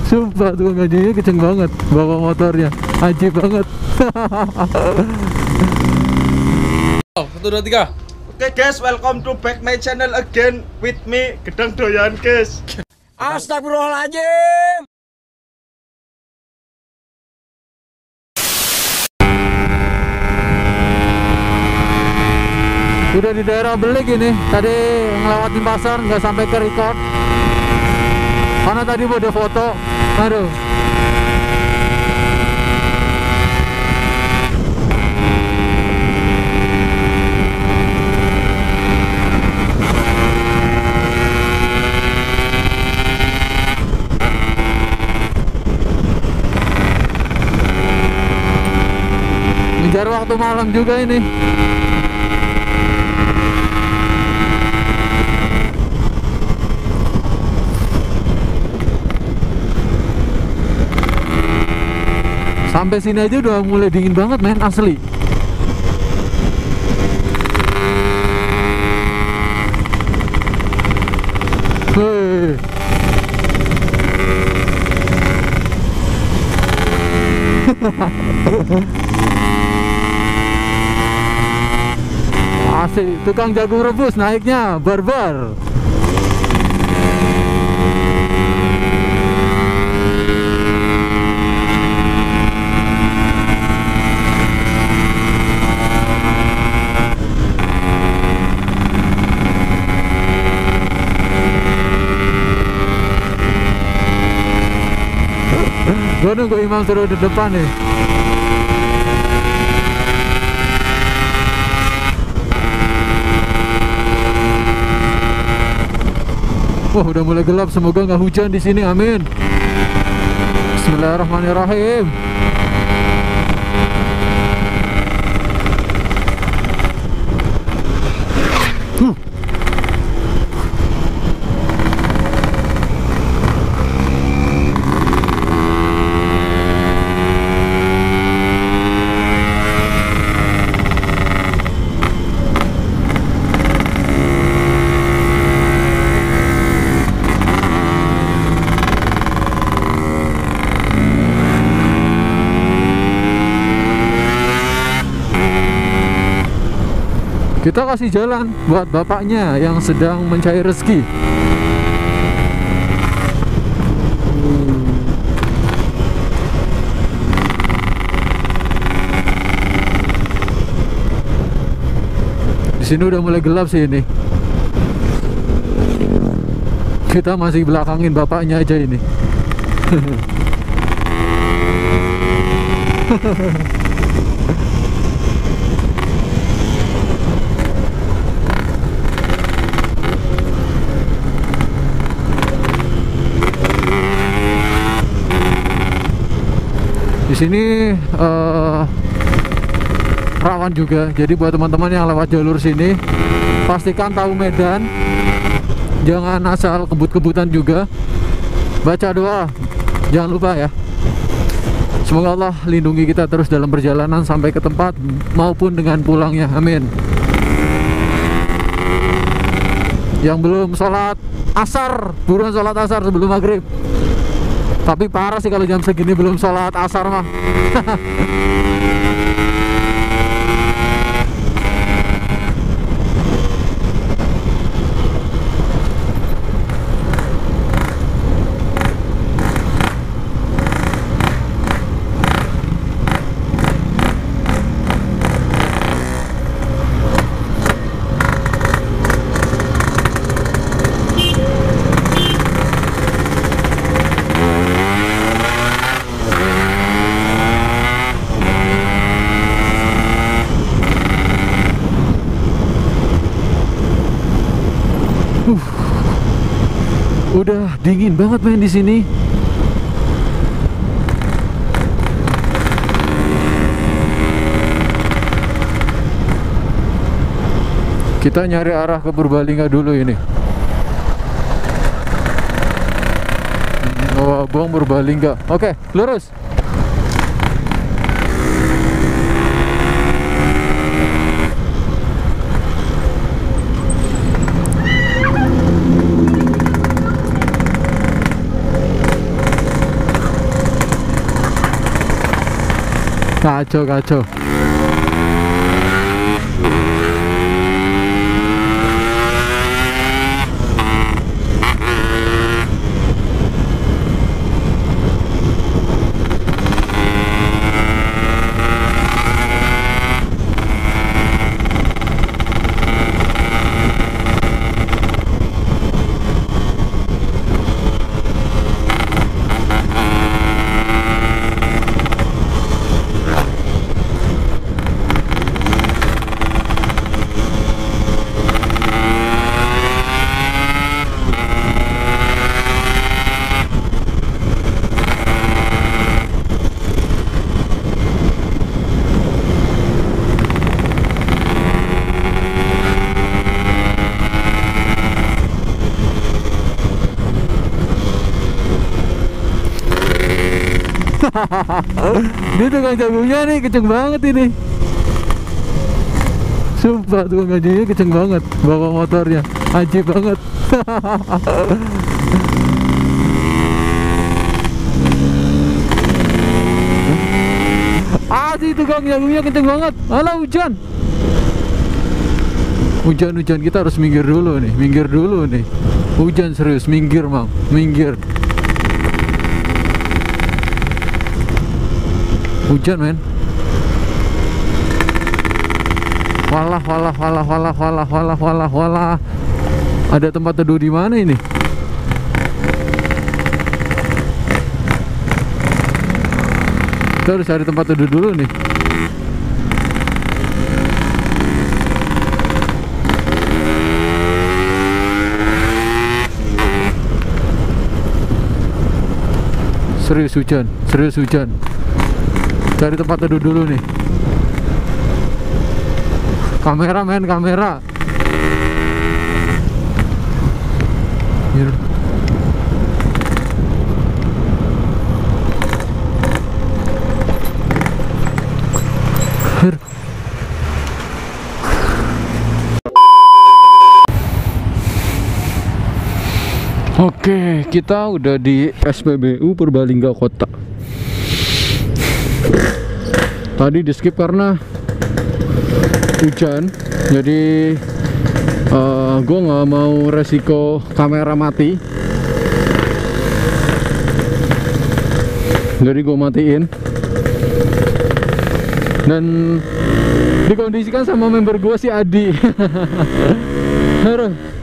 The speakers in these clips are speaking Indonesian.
Sumpah tuh ngajinya kenceng banget, bawa motornya ajib banget. Satu dua tiga. Oke guys, welcome to back my channel again with me Gedang Doyan guys. Astagfirullahaladzim. Udah di daerah Belik ini, tadi ngelewatin pasar nggak sampai ke record karena tadi udah foto. Aduh, ngejar waktu malam juga ini. Sampai sini aja udah mulai dingin banget men, asli. Hei. Asik, tukang jagung rebus naiknya barbar. Gue nunggu Imam suruh di depan nih. Wah, udah mulai gelap. Semoga nggak hujan di sini. Amin. Bismillahirrahmanirrahim. Kita kasih jalan buat bapaknya yang sedang mencari rezeki. Di sini udah mulai gelap sih ini. Kita masih belakangin bapaknya aja ini. Di sini rawan juga, jadi buat teman-teman yang lewat jalur sini pastikan tahu medan, jangan asal kebut-kebutan juga. Baca doa, jangan lupa ya. Semoga Allah lindungi kita terus dalam perjalanan sampai ke tempat maupun dengan pulangnya, amin. Yang belum sholat asar, buruan sholat asar sebelum maghrib. Tapi parah sih kalau jam segini belum sholat asar mah. Udah dingin banget main di sini. Kita nyari arah ke Purbalingga dulu ini. Oh, Bong Purbalingga. Oke, lurus. Kacau, kacau. Ini tukang jagungnya nih kenceng banget ini. Sumpah tukang jagungnya kenceng banget bawa motornya, ajib banget. Si tukang jagungnya kenceng banget. Alah, hujan. Hujan kita harus minggir dulu nih, hujan serius, minggir Mang, minggir. Hujan men. Walah. Ada tempat teduh di mana ini? Kita harus cari tempat teduh dulu nih. Serius hujan. Cari tempat teduh dulu nih. Kamera men, kamera. Here. Here. Oke, kita udah di SPBU Purbalingga Kota. Tadi di skip karena hujan, jadi gue nggak mau resiko kamera mati, jadi gue matiin dan dikondisikan sama member gue si Adi. Aduh.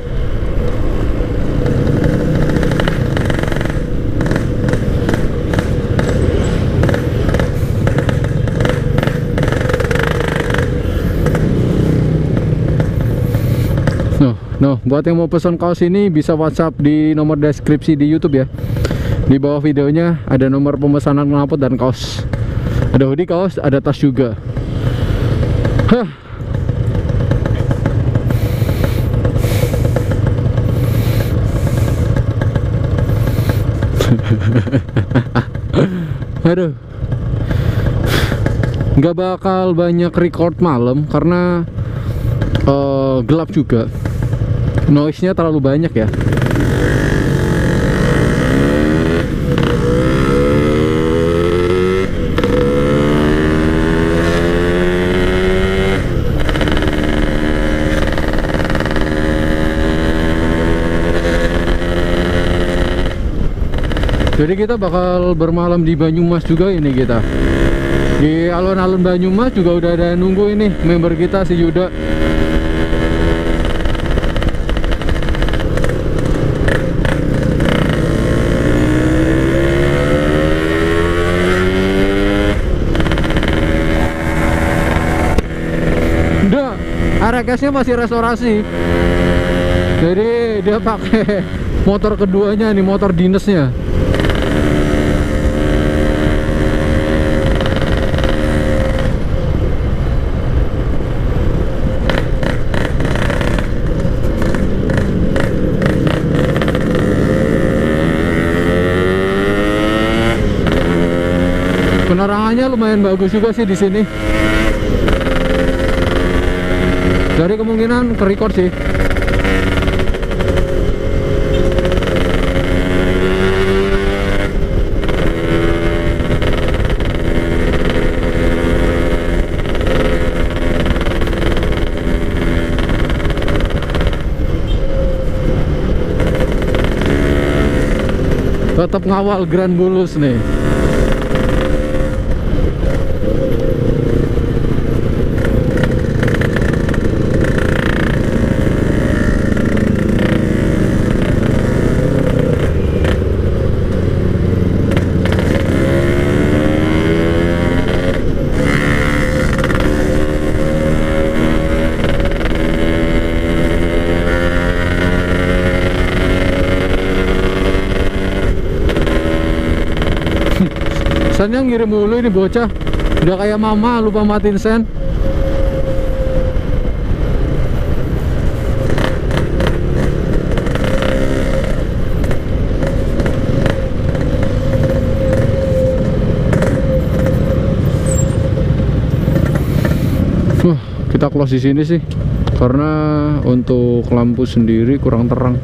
Nah, buat yang mau pesan kaos ini bisa WhatsApp di nomor deskripsi di YouTube ya. Di bawah videonya ada nomor pemesanan knalpot dan kaos. Ada hoodie, kaos, ada tas juga. Hah. Aduh. Nggak bakal banyak record malam karena gelap juga. Noise-nya terlalu banyak ya. Jadi kita bakal bermalam di Banyumas juga ini kita. Di alun-alun Banyumas juga udah ada yang nunggu ini, member kita si Yuda. RX-nya masih restorasi, jadi dia pakai motor keduanya nih, motor dinasnya. Penerangannya lumayan bagus juga sih di sini. Dari kemungkinan ke-record sih. Tetap ngawal Grand Bulus nih. Sennya ngirim mulu ini bocah. Udah kayak mama lupa matiin sen. Kita close di sini sih. Karena untuk lampu sendiri kurang terang.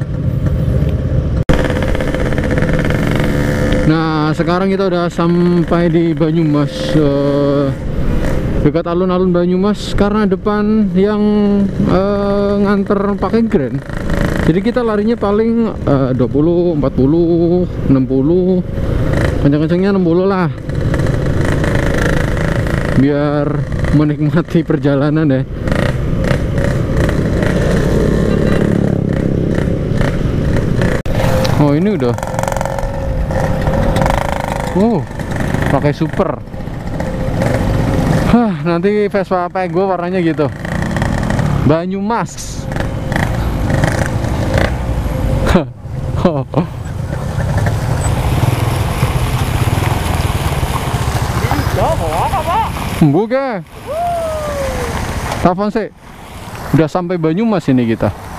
Nah, sekarang kita udah sampai di Banyumas, dekat alun-alun Banyumas, karena depan yang nganter pakai Grand. Jadi kita larinya paling 20, 40, 60, kencang-kencangnya 60 lah, biar menikmati perjalanan deh. Oh, ini udah. Pakai super. Nanti Vespa Pego warnanya gitu. Banyumas. Bukan. Telepon sih. Udah sampai Banyumas ini kita.